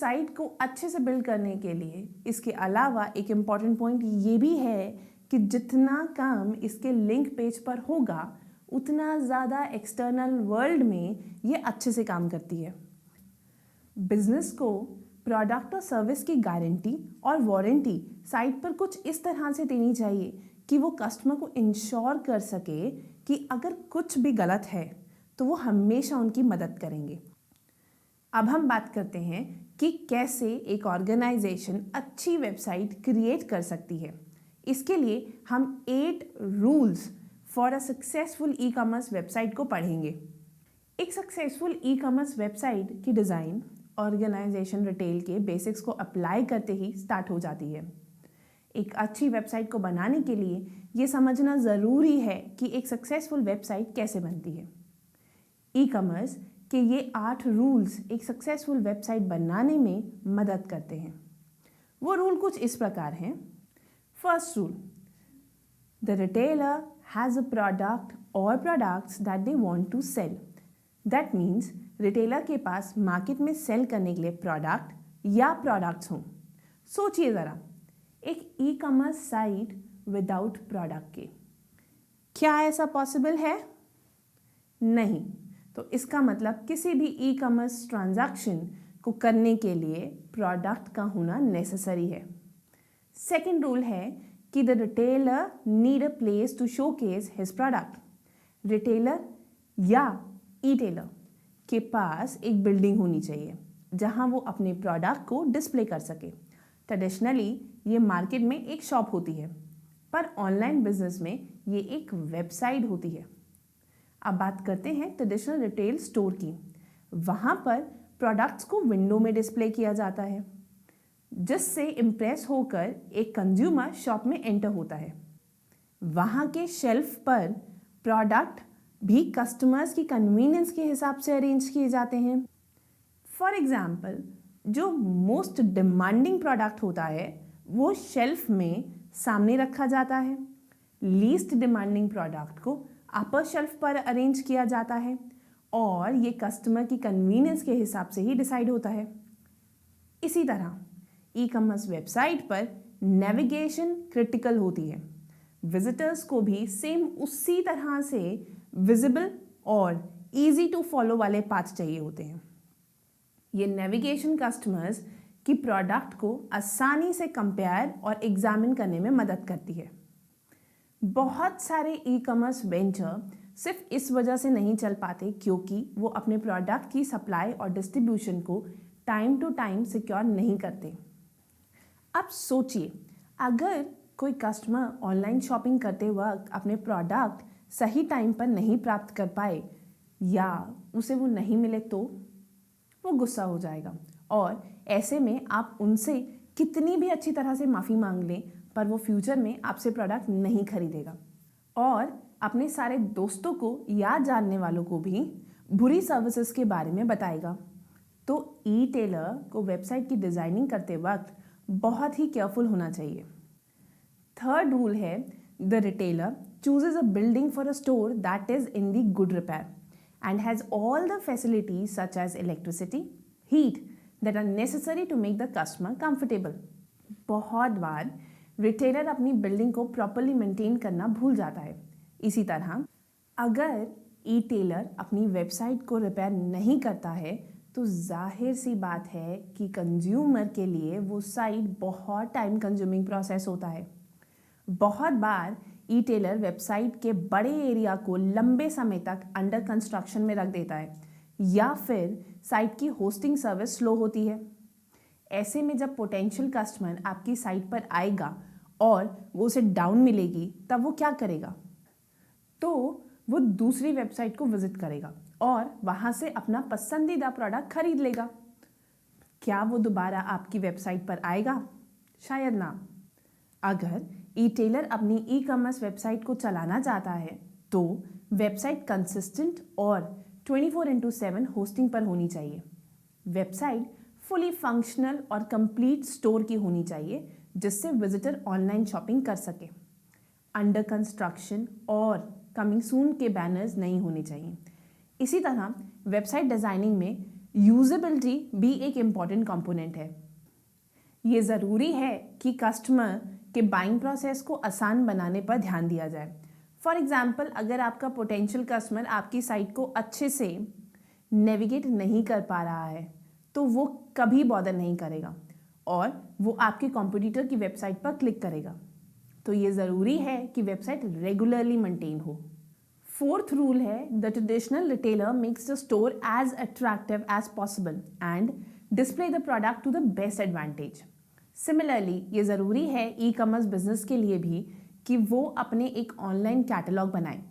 Site को अच्छे से बिल्ड करने के लिए इसके अलावा एक इम्पॉर्टेंट पॉइंट ये भी है कि जितना काम इसके लिंक पेज पर होगा उतना ज़्यादा एक्सटर्नल वर्ल्ड में ये अच्छे से काम करती है। बिजनेस को प्रोडक्ट और सर्विस की गारंटी और वारंटी साइट पर कुछ इस तरह से देनी चाहिए कि वो कस्टमर को इंश्योर कर सके कि अगर कुछ भी गलत है तो वो हमेशा उनकी मदद करेंगे। अब हम बात करते हैं कि कैसे एक ऑर्गेनाइजेशन अच्छी वेबसाइट क्रिएट कर सकती है। इसके लिए हम 8 rules for a successful E commerce website को पढ़ेंगे। एक सक्सेसफुल ई कॉमर्स वेबसाइट की डिज़ाइन ऑर्गेनाइजेशन रिटेल के बेसिक्स को अप्लाई करते ही स्टार्ट हो जाती है। एक अच्छी वेबसाइट को बनाने के लिए ये समझना ज़रूरी है कि एक सक्सेसफुल वेबसाइट कैसे बनती है। ई कॉमर्स के ये 8 रूल्स एक सक्सेसफुल वेबसाइट बनाने में मदद करते हैं। वो रूल कुछ इस प्रकार हैं। First rule, the retailer has a product और products that they want to sell. That means retailer के पास मार्केट में सेल करने के लिए प्रोडक्ट या प्रोडक्ट्स हों। सोचिए ज़रा, एक e commerce site without product के क्या ऐसा पॉसिबल है? नहीं। तो इसका मतलब किसी भी ई कॉमर्स ट्रांजैक्शन को करने के लिए प्रोडक्ट का होना नेसेसरी है। सेकेंड रूल है कि the retailer need a place to showcase his product. Retailer या ई टेलर के पास एक बिल्डिंग होनी चाहिए जहां वो अपने प्रोडक्ट को डिस्प्ले कर सके। ट्रेडिशनली ये मार्केट में एक शॉप होती है, पर ऑनलाइन बिजनेस में ये एक वेबसाइट होती है। अब बात करते हैं ट्रेडिशनल रिटेल स्टोर की। वहाँ पर प्रोडक्ट्स को विंडो में डिस्प्ले किया जाता है, जिससे इम्प्रेस होकर एक कंज्यूमर शॉप में एंटर होता है। वहाँ के शेल्फ पर प्रोडक्ट भी कस्टमर्स की कन्वीनियंस के हिसाब से अरेंज किए जाते हैं। फॉर एग्जाम्पल, जो मोस्ट डिमांडिंग प्रोडक्ट होता है वो शेल्फ में सामने रखा जाता है। लीस्ट डिमांडिंग प्रोडक्ट को अपर शेल्फ पर अरेंज किया जाता है और ये कस्टमर की कन्वीनियंस के हिसाब से ही डिसाइड होता है। इसी तरह ई कॉमर्स वेबसाइट पर नेविगेशन क्रिटिकल होती है। विजिटर्स को भी सेम उसी तरह से विजिबल और इजी टू फॉलो वाले पाथ चाहिए होते हैं। ये नेविगेशन कस्टमर्स की प्रोडक्ट को आसानी से कंपेयर और एग्जामिन करने में मदद करती है। बहुत सारे ई कॉमर्स वेंचर सिर्फ इस वजह से नहीं चल पाते क्योंकि वो अपने प्रोडक्ट की सप्लाई और डिस्ट्रीब्यूशन को टाइम टू टाइम सिक्योर नहीं करते। अब सोचिए, अगर कोई कस्टमर ऑनलाइन शॉपिंग करते वक्त अपने प्रोडक्ट सही टाइम पर नहीं प्राप्त कर पाए या उसे वो नहीं मिले तो वो गुस्सा हो जाएगा और ऐसे में आप उनसे कितनी भी अच्छी तरह से माफ़ी मांग लें पर वो फ्यूचर में आपसे प्रोडक्ट नहीं खरीदेगा और अपने सारे दोस्तों को या जानने वालों को भी बुरी सर्विसेज के बारे में बताएगा। तो ई टेलर को वेबसाइट की डिज़ाइनिंग करते वक्त बहुत ही केयरफुल होना चाहिए। थर्ड रूल है, the retailer chooses a building for a store that is in the good repair and has all the facilities such as electricity, heat that are necessary to make the customer comfortable. बहुत बार retailer अपनी building को properly maintain करना भूल जाता है। इसी तरह अगर ई टेलर अपनी वेबसाइट को रिपेयर नहीं करता है तो जाहिर सी बात है कि कंज्यूमर के लिए वो साइट बहुत टाइम कंज्यूमिंग प्रोसेस होता है। बहुत बार ई टेलर वेबसाइट के बड़े एरिया को लंबे समय तक अंडर कंस्ट्रक्शन में रख देता है या फिर साइट की होस्टिंग सर्विस स्लो होती है। ऐसे में जब पोटेंशियल कस्टमर आपकी साइट पर आएगा और वो उसे डाउन मिलेगी तब वो क्या करेगा? तो वो दूसरी वेबसाइट को विजिट करेगा और वहाँ से अपना पसंदीदा प्रोडक्ट खरीद लेगा। क्या वो दोबारा आपकी वेबसाइट पर आएगा? शायद ना। अगर ई टेलर अपनी ई कॉमर्स वेबसाइट को चलाना चाहता है तो वेबसाइट कंसिस्टेंट और 24/7 होस्टिंग पर होनी चाहिए। वेबसाइट फुली फंक्शनल और कंप्लीट स्टोर की होनी चाहिए जिससे विजिटर ऑनलाइन शॉपिंग कर सके। अंडर कंस्ट्रक्शन और कमिंग सून के बैनर्स नहीं होने चाहिए। इसी तरह वेबसाइट डिज़ाइनिंग में यूजेबिलिटी भी एक इम्पॉर्टेंट कंपोनेंट है। ये ज़रूरी है कि कस्टमर के बाइंग प्रोसेस को आसान बनाने पर ध्यान दिया जाए। फॉर एग्जाम्पल, अगर आपका पोटेंशियल कस्टमर आपकी साइट को अच्छे से नेविगेट नहीं कर पा रहा है तो वो कभी बॉदर नहीं करेगा और वो आपके कॉम्पिटिटर की वेबसाइट पर क्लिक करेगा। तो ये ज़रूरी है कि वेबसाइट रेगुलरली मेंटेन हो। फोर्थ रूल है, the traditional retailer makes the store as attractive as possible and display the product to the best advantage. Similarly ये ज़रूरी है ई कॉमर्स बिजनेस के लिए भी कि वो अपने एक ऑनलाइन कैटलॉग बनाए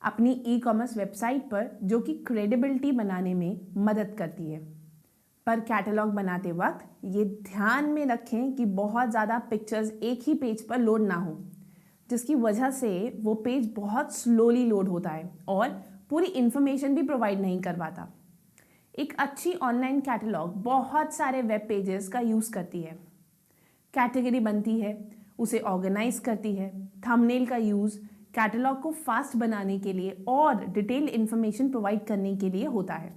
अपनी ई कॉमर्स वेबसाइट पर, जो कि क्रेडिबिलिटी बनाने में मदद करती है। पर कैटलॉग बनाते वक्त ये ध्यान में रखें कि बहुत ज़्यादा पिक्चर्स एक ही पेज पर लोड ना हो, जिसकी वजह से वो पेज बहुत स्लोली लोड होता है और पूरी इन्फॉर्मेशन भी प्रोवाइड नहीं कर पाता। एक अच्छी ऑनलाइन कैटलॉग बहुत सारे वेब पेजेस का यूज़ करती है, कैटेगरी बनती है, उसे ऑर्गेनाइज करती है, थंबनेल का यूज़ कैटलॉग को फास्ट बनाने के लिए और डिटेल इन्फॉर्मेशन प्रोवाइड करने के लिए होता है।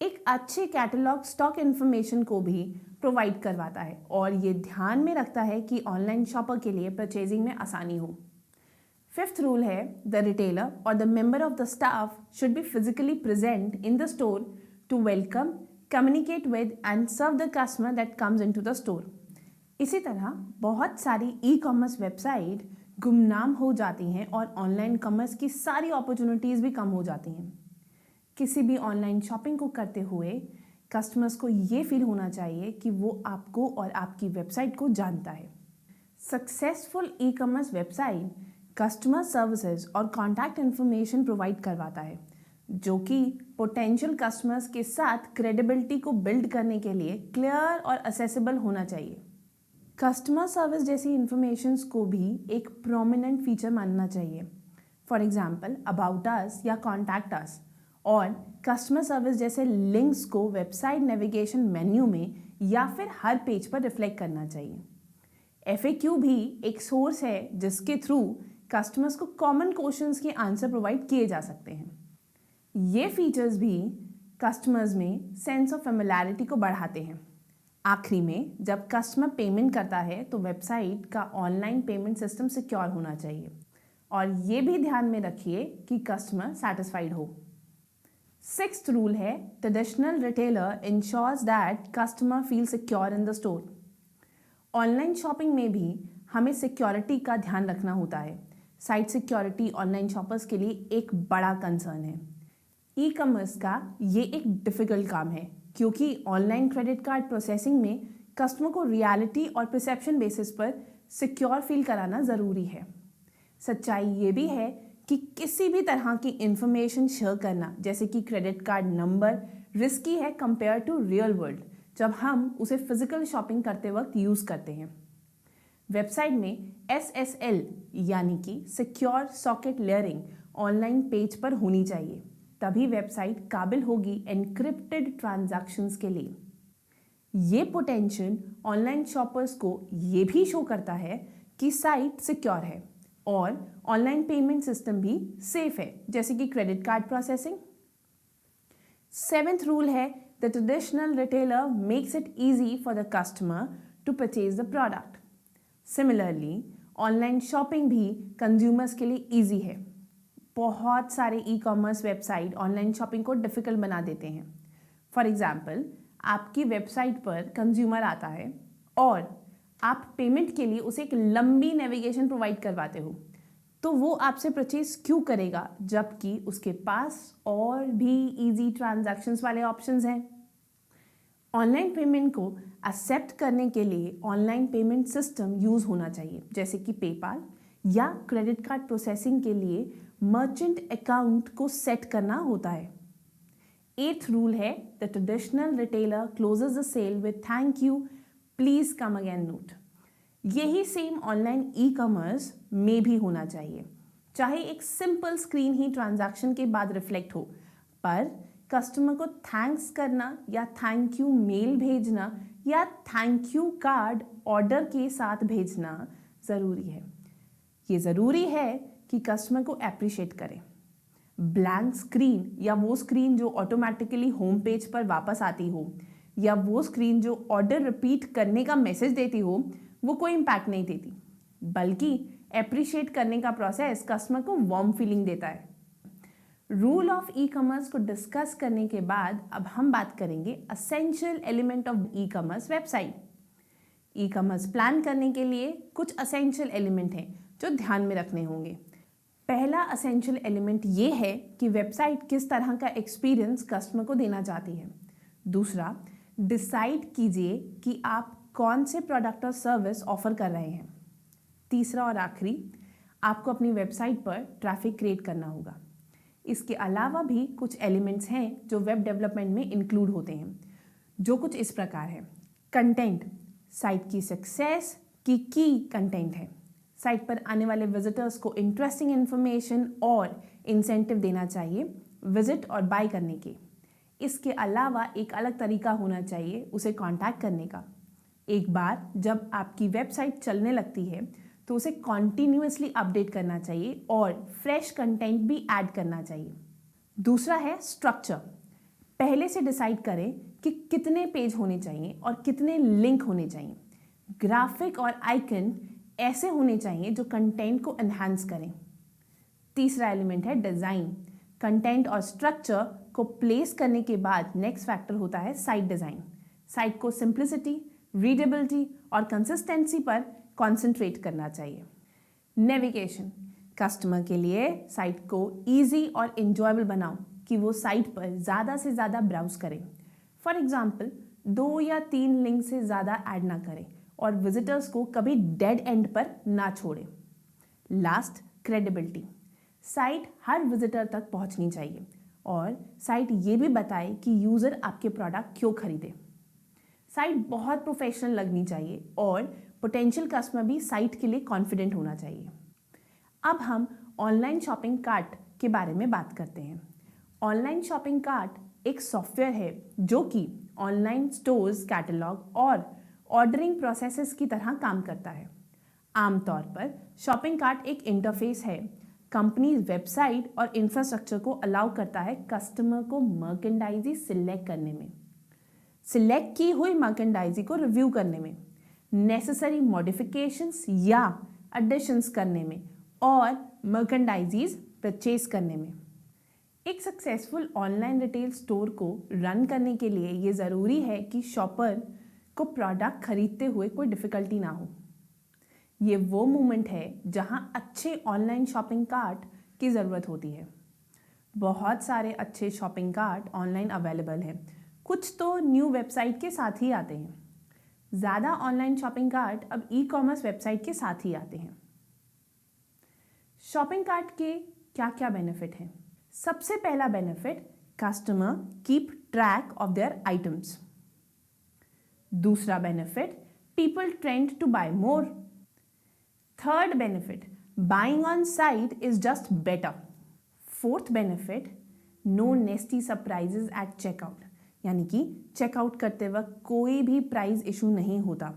एक अच्छे कैटलॉग स्टॉक इन्फॉर्मेशन को भी प्रोवाइड करवाता है और ये ध्यान में रखता है कि ऑनलाइन शॉपर के लिए परचेजिंग में आसानी हो। फिफ्थ रूल है, द रिटेलर और the member of the staff should be physically present in the store to welcome, communicate with and serve the customer that comes into the store. इसी तरह बहुत सारी ई कॉमर्स वेबसाइट गुमनाम हो जाती हैं और ऑनलाइन कॉमर्स की सारी अपॉर्चुनिटीज़ भी कम हो जाती हैं। किसी भी ऑनलाइन शॉपिंग को करते हुए कस्टमर्स को ये फील होना चाहिए कि वो आपको और आपकी वेबसाइट को जानता है। सक्सेसफुल ई कॉमर्स वेबसाइट कस्टमर सर्विसेज और कॉन्टैक्ट इन्फॉर्मेशन प्रोवाइड करवाता है, जो कि पोटेंशियल कस्टमर्स के साथ क्रेडिबिलिटी को बिल्ड करने के लिए क्लियर और असेसिबल होना चाहिए। कस्टमर सर्विस जैसी इन्फॉर्मेशंस को भी एक प्रोमिनेंट फीचर मानना चाहिए। फॉर एग्जाम्पल, अबाउट अस या कॉन्टैक्ट अस और कस्टमर सर्विस जैसे लिंक्स को वेबसाइट नेविगेशन मेन्यू में या फिर हर पेज पर रिफ्लेक्ट करना चाहिए। FAQ भी एक सोर्स है जिसके थ्रू कस्टमर्स को कॉमन क्वेश्चंस के आंसर प्रोवाइड किए जा सकते हैं। ये फीचर्स भी कस्टमर्स में सेंस ऑफ फेमिलियरिटी को बढ़ाते हैं। आखिरी में, जब कस्टमर पेमेंट करता है तो वेबसाइट का ऑनलाइन पेमेंट सिस्टम सिक्योर होना चाहिए और ये भी ध्यान में रखिए कि कस्टमर सेटिस्फाइड हो। सिक्स्थ रूल है, traditional retailer ensures that customer feel secure in the store. Online shopping में भी हमें सिक्योरिटी का ध्यान रखना होता है। साइट सिक्योरिटी ऑनलाइन शॉपर्स के लिए एक बड़ा कंसर्न है। ई कॉमर्स का ये एक डिफ़िकल्ट काम है क्योंकि ऑनलाइन क्रेडिट कार्ड प्रोसेसिंग में कस्टमर को रियलिटी और परसेप्शन बेसिस पर सिक्योर फील कराना ज़रूरी है। सच्चाई ये भी है कि किसी भी तरह की इंफॉर्मेशन शेयर करना, जैसे कि क्रेडिट कार्ड नंबर, रिस्की है कंपेयर टू रियल वर्ल्ड जब हम उसे फिजिकल शॉपिंग करते वक्त यूज़ करते हैं। वेबसाइट में SSL यानी कि secure socket layering online page पर होनी चाहिए, तभी वेबसाइट काबिल होगी एनक्रिप्टेड ट्रांजैक्शंस के लिए। ये पोटेंशियल ऑनलाइन शॉपर्स को ये भी शो करता है कि साइट सिक्योर है और ऑनलाइन पेमेंट सिस्टम भी सेफ है, जैसे कि credit card processing. Seventh rule है, the traditional retailer makes it easy for the customer to purchase the product. Similarly online shopping भी कंज्यूमर्स के लिए ईजी है। बहुत सारे e commerce website online shopping को डिफ़िकल्ट बना देते हैं। फॉर एग्जाम्पल, आपकी वेबसाइट पर कंज्यूमर आता है और आप पेमेंट के लिए उसे एक लंबी नेविगेशन प्रोवाइड करवाते हो, तो वो आपसे परचेज क्यों करेगा जबकि उसके पास और भी इजी ट्रांजैक्शंस वाले ऑप्शंस हैं। ऑनलाइन पेमेंट को एक्सेप्ट करने के लिए ऑनलाइन पेमेंट सिस्टम यूज़ होना चाहिए, जैसे कि पेपाल, या क्रेडिट कार्ड प्रोसेसिंग के लिए मर्चेंट अकाउंट को सेट करना होता है। एथ रूल है, the traditional retailer closes the sale with thank you, please come again note. यही सेम ऑनलाइन ई कॉमर्स में भी होना चाहिए, चाहे एक सिंपल स्क्रीन ही ट्रांजैक्शन के बाद रिफ्लेक्ट हो, पर कस्टमर को थैंक्स करना या थैंक यू मेल भेजना या थैंक यू कार्ड ऑर्डर के साथ भेजना ज़रूरी है। ये ज़रूरी है कि कस्टमर को अप्रिशिएट करें। ब्लैंक स्क्रीन या वो स्क्रीन जो ऑटोमेटिकली होम पेज पर वापस आती हो या वो स्क्रीन जो ऑर्डर रिपीट करने का मैसेज देती हो, वो कोई इम्पैक्ट नहीं देती, बल्कि एप्रिशिएट करने का प्रोसेस कस्टमर को वार्म फीलिंग देता है। रूल ऑफ ई कॉमर्स को डिस्कस करने के बाद अब हम बात करेंगे essential element of E commerce website. E commerce plan करने के लिए कुछ असेंशियल एलिमेंट हैं जो ध्यान में रखने होंगे। पहला असेंशियल एलिमेंट ये है कि वेबसाइट किस तरह का एक्सपीरियंस कस्टमर को देना चाहती है। दूसरा, डिसाइड कीजिए कि आप कौन से प्रोडक्ट और सर्विस ऑफर कर रहे हैं। तीसरा और आखिरी, आपको अपनी वेबसाइट पर ट्रैफिक क्रिएट करना होगा। इसके अलावा भी कुछ एलिमेंट्स हैं जो वेब डेवलपमेंट में इंक्लूड होते हैं, जो कुछ इस प्रकार है। कंटेंट, साइट की सक्सेस की कंटेंट है। साइट पर आने वाले विजिटर्स को इंटरेस्टिंग इन्फॉर्मेशन और इंसेंटिव देना चाहिए विजिट और बाय करने के। इसके अलावा एक अलग तरीका होना चाहिए उसे कांटेक्ट करने का। एक बार जब आपकी वेबसाइट चलने लगती है तो उसे कॉन्टिन्यूसली अपडेट करना चाहिए और फ्रेश कंटेंट भी ऐड करना चाहिए। दूसरा है स्ट्रक्चर। पहले से डिसाइड करें कि कितने पेज होने चाहिए और कितने लिंक होने चाहिए। ग्राफिक और आइकन ऐसे होने चाहिए जो कंटेंट को एनहांस करें। तीसरा एलिमेंट है डिज़ाइन। कंटेंट और स्ट्रक्चर को प्लेस करने के बाद नेक्स्ट फैक्टर होता है साइट डिज़ाइन। साइट को सिंप्लिसिटी, रीडेबिलिटी और कंसिस्टेंसी पर कॉन्सेंट्रेट करना चाहिए। नेविगेशन, कस्टमर के लिए साइट को ईजी और इंजॉयबल बनाओ कि वो साइट पर ज़्यादा से ज़्यादा ब्राउज करें। फॉर एग्जाम्पल, 2 या 3 लिंक से ज़्यादा ऐड ना करें और विजिटर्स को कभी डेड एंड पर ना छोड़ें। Last, credibility. साइट हर विजिटर तक पहुंचनी चाहिए और साइट ये भी बताए कि यूज़र आपके प्रोडक्ट क्यों खरीदे। साइट बहुत प्रोफेशनल लगनी चाहिए और पोटेंशियल कस्टमर भी साइट के लिए कॉन्फिडेंट होना चाहिए। अब हम ऑनलाइन शॉपिंग कार्ट के बारे में बात करते हैं। ऑनलाइन शॉपिंग कार्ट एक सॉफ्टवेयर है जो कि ऑनलाइन स्टोर्स, कैटलॉग और ऑर्डरिंग प्रोसेसेस की तरह काम करता है। आमतौर पर शॉपिंग कार्ट एक इंटरफेस है। कंपनी वेबसाइट और इंफ्रास्ट्रक्चर को अलाउ करता है कस्टमर को मर्केंडाइजी सिलेक्ट करने में, सिलेक्ट की हुई मर्केंडाइजी को रिव्यू करने में, नेसेसरी मॉडिफिकेशंस या एडिशंस करने में और मर्केंडाइजीज परचेज करने में। एक सक्सेसफुल ऑनलाइन रिटेल स्टोर को रन करने के लिए ये ज़रूरी है कि शॉपर को प्रोडक्ट खरीदते हुए कोई डिफ़िकल्टी ना हो। ये वो मोमेंट है जहां अच्छे ऑनलाइन शॉपिंग कार्ट की ज़रूरत होती है। बहुत सारे अच्छे शॉपिंग कार्ट ऑनलाइन अवेलेबल हैं, कुछ तो न्यू वेबसाइट के साथ ही आते हैं। ज़्यादा ऑनलाइन शॉपिंग कार्ट अब ई कॉमर्स वेबसाइट के साथ ही आते हैं। शॉपिंग कार्ट के क्या क्या बेनिफिट हैं? सबसे पहला benefit, customer keep track of their items. दूसरा benefit, people trend to buy more. Third benefit, buying on site is just better. Fourth benefit, no nasty surprises at checkout, यानी कि checkout करते वक्त कोई भी प्राइस इशू नहीं होता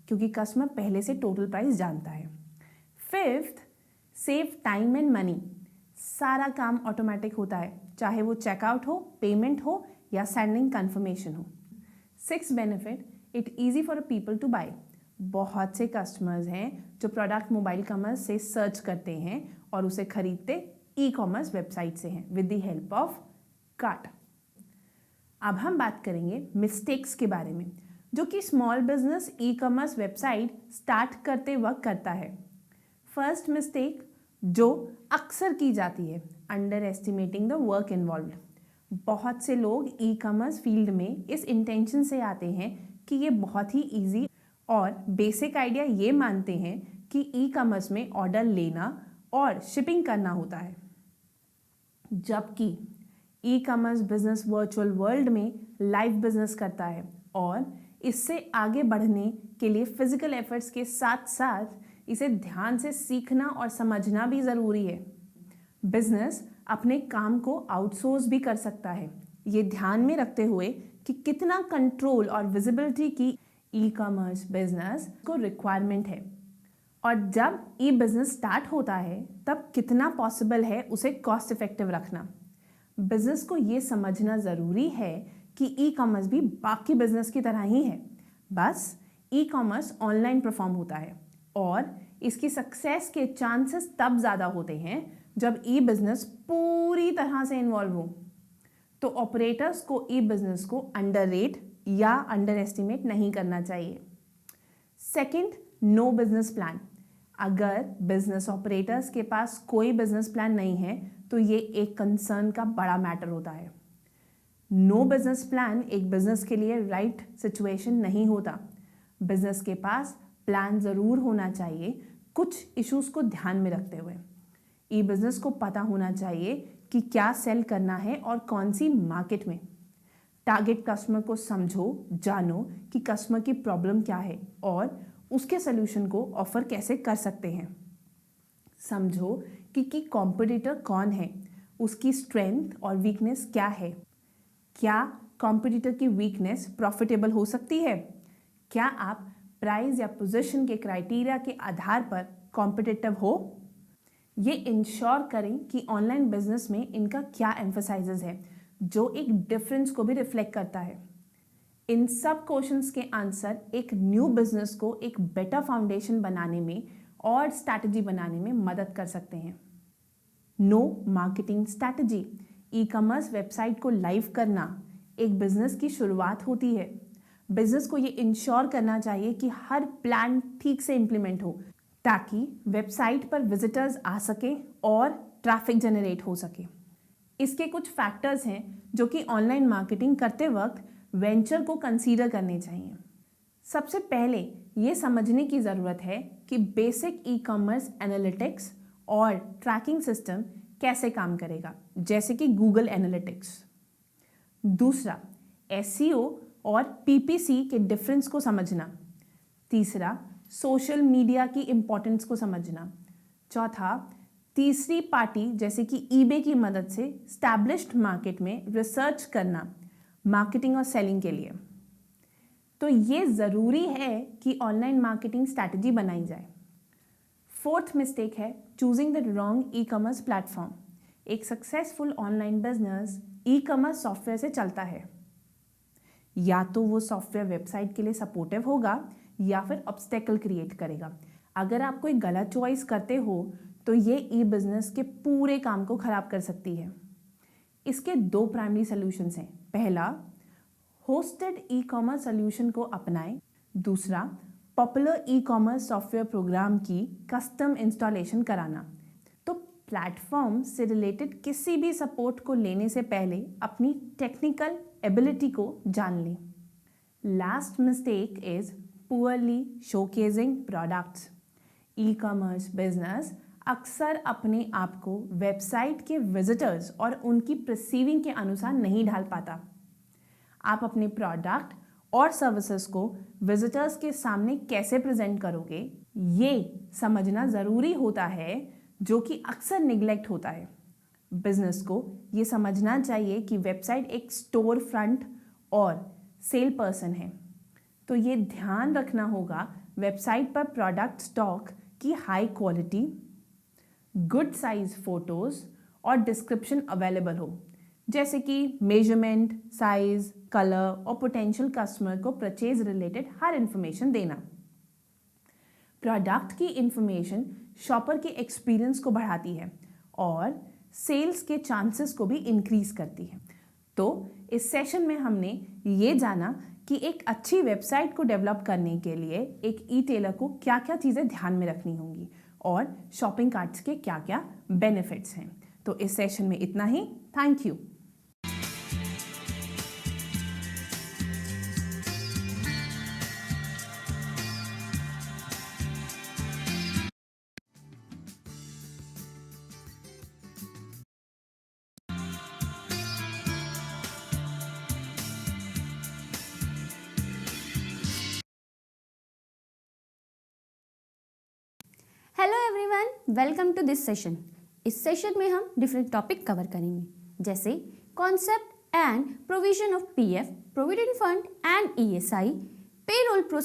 क्योंकि कस्टमर पहले से टोटल प्राइस जानता है। Fifth, save time and money. सारा काम ऑटोमेटिक होता है, चाहे वो चेकआउट हो, पेमेंट हो या सेंडिंग कंफर्मेशन हो। Six benefit, it easy for people to buy. बहुत से कस्टमर्स हैं जो प्रोडक्ट मोबाइल कॉमर्स से सर्च करते हैं और उसे खरीदते ई कॉमर्स वेबसाइट से हैं with the help of cart. अब हम बात करेंगे मिस्टेक्स के बारे में जो कि small business e commerce website start करते वक्त करता है। फर्स्ट मिस्टेक जो अक्सर की जाती है, under estimating the work involved. बहुत से लोग ई कॉमर्स फील्ड में इस इंटेंशन से आते हैं कि ये बहुत ही ईजी और बेसिक आइडिया ये मानते हैं कि ई कॉमर्स में ऑर्डर लेना और शिपिंग करना होता है, जबकि e commerce business virtual world में लाइव बिजनेस करता है और इससे आगे बढ़ने के लिए फिजिकल एफर्ट्स के साथ साथ इसे ध्यान से सीखना और समझना भी ज़रूरी है। बिजनेस अपने काम को आउटसोर्स भी कर सकता है, ये ध्यान में रखते हुए कि कितना कंट्रोल और विजिबिलिटी की ई कॉमर्स बिजनेस को रिक्वायरमेंट है। और जब ई बिजनेस स्टार्ट होता है तब कितना पॉसिबल है उसे कॉस्ट इफेक्टिव रखना। बिजनेस को ये समझना ज़रूरी है कि ई कॉमर्स भी बाकी बिजनेस की तरह ही है, बस ई कॉमर्स ऑनलाइन परफॉर्म होता है और इसकी सक्सेस के चांसेस तब ज़्यादा होते हैं जब ई बिजनेस पूरी तरह से इन्वॉल्व हो। तो ऑपरेटर्स को ई बिजनेस को अंडररेट या अंडर एस्टिमेट नहीं करना चाहिए। Second, no business plan. अगर बिजनेस ऑपरेटर्स के पास कोई बिजनेस प्लान नहीं है तो ये एक कंसर्न का बड़ा मैटर होता है। नो बिजनेस प्लान एक बिजनेस के लिए राइट सिचुएशन नहीं होता। बिजनेस के पास प्लान ज़रूर होना चाहिए, कुछ इश्यूज को ध्यान में रखते हुए। ई बिजनेस को पता होना चाहिए कि क्या सेल करना है और कौन सी मार्केट में। टारगेट कस्टमर को समझो, जानो कि कस्टमर की प्रॉब्लम क्या है और उसके सोल्यूशन को ऑफर कैसे कर सकते हैं। समझो कि कॉम्पिटिटर कौन है, उसकी स्ट्रेंथ और वीकनेस क्या है। क्या कॉम्पिटिटर की वीकनेस प्रॉफिटेबल हो सकती है? क्या आप प्राइस या पोजीशन के क्राइटेरिया के आधार पर कॉम्पिटिटिव हो? ये इंश्योर करें कि ऑनलाइन बिजनेस में इनका क्या एम्फसाइजेस है जो एक डिफरेंस को भी रिफ्लेक्ट करता है। इन सब क्वेश्चंस के आंसर एक न्यू बिजनेस को एक बेटर फाउंडेशन बनाने में और स्ट्रैटेजी बनाने में मदद कर सकते हैं। No marketing strategy. E commerce website को लाइव करना एक बिजनेस की शुरुआत होती है। बिजनेस को ये इंश्योर करना चाहिए कि हर प्लान ठीक से इंप्लीमेंट हो ताकि वेबसाइट पर विजिटर्स आ सके और ट्रैफिक जनरेट हो सके। इसके कुछ फैक्टर्स हैं जो कि ऑनलाइन मार्केटिंग करते वक्त वेंचर को कंसीडर करने चाहिए। सबसे पहले ये समझने की ज़रूरत है कि बेसिक ई कॉमर्स एनालिटिक्स और ट्रैकिंग सिस्टम कैसे काम करेगा, जैसे कि गूगल एनालिटिक्स। दूसरा, एसईओ और पीपीसी के डिफरेंस को समझना। तीसरा, सोशल मीडिया की इम्पोर्टेंस को समझना। चौथा, तीसरी पार्टी जैसे कि ईबे की मदद से स्टैब्लिश्ड मार्केट में रिसर्च करना मार्केटिंग और सेलिंग के लिए। तो ये ज़रूरी है कि ऑनलाइन मार्केटिंग स्ट्रैटेजी बनाई जाए। फोर्थ मिस्टेक है choosing the wrong e commerce platform. एक successful online business e commerce software से चलता है। या तो वो सॉफ्टवेयर वेबसाइट के लिए सपोर्टिव होगा या फिर ऑब्स्टेकल क्रिएट करेगा। अगर आप कोई गलत चॉइस करते हो तो ये ई बिजनेस के पूरे काम को खराब कर सकती है। इसके दो प्राइमरी सॉल्यूशंस हैं। पहला, होस्टेड ई कॉमर्स सॉल्यूशन को अपनाएं। दूसरा, पॉपुलर ई कॉमर्स सॉफ्टवेयर प्रोग्राम की कस्टम इंस्टॉलेशन कराना। तो प्लेटफॉर्म से रिलेटेड किसी भी सपोर्ट को लेने से पहले अपनी टेक्निकल एबिलिटी को जान लें। Last mistake is poorly showcasing products. E commerce business अक्सर अपने आप को वेबसाइट के विजिटर्स और उनकी परसीविंग के अनुसार नहीं ढाल पाता। आप अपने प्रोडक्ट और सर्विसेज को विजिटर्स के सामने कैसे प्रेजेंट करोगे, ये समझना ज़रूरी होता है, जो कि अक्सर निगलेक्ट होता है। बिजनेस को ये समझना चाहिए कि वेबसाइट एक स्टोर फ्रंट और सेल पर्सन है। तो ये ध्यान रखना होगा वेबसाइट पर प्रोडक्ट स्टॉक की high quality, good size photos और डिस्क्रिप्शन अवेलेबल हो, जैसे कि मेजरमेंट, साइज, कलर और पोटेंशियल कस्टमर को परचेज रिलेटेड हर इंफॉर्मेशन देना। प्रोडक्ट की इंफॉर्मेशन शॉपर के एक्सपीरियंस को बढ़ाती है और सेल्स के चांसेस को भी इंक्रीज करती है। तो इस सेशन में हमने ये जाना कि एक अच्छी वेबसाइट को डेवलप करने के लिए एक ई टेलर को क्या क्या चीज़ें ध्यान में रखनी होंगी और शॉपिंग कार्ट्स के क्या क्या बेनिफिट्स हैं। तो इस सेशन में इतना ही। Thank you. Hello everyone, welcome to this session. इस सेशन में हम डिफरेंट टॉपिक कवर करेंगे, जैसे concept and provision of PF, provident fund and ESI, payroll process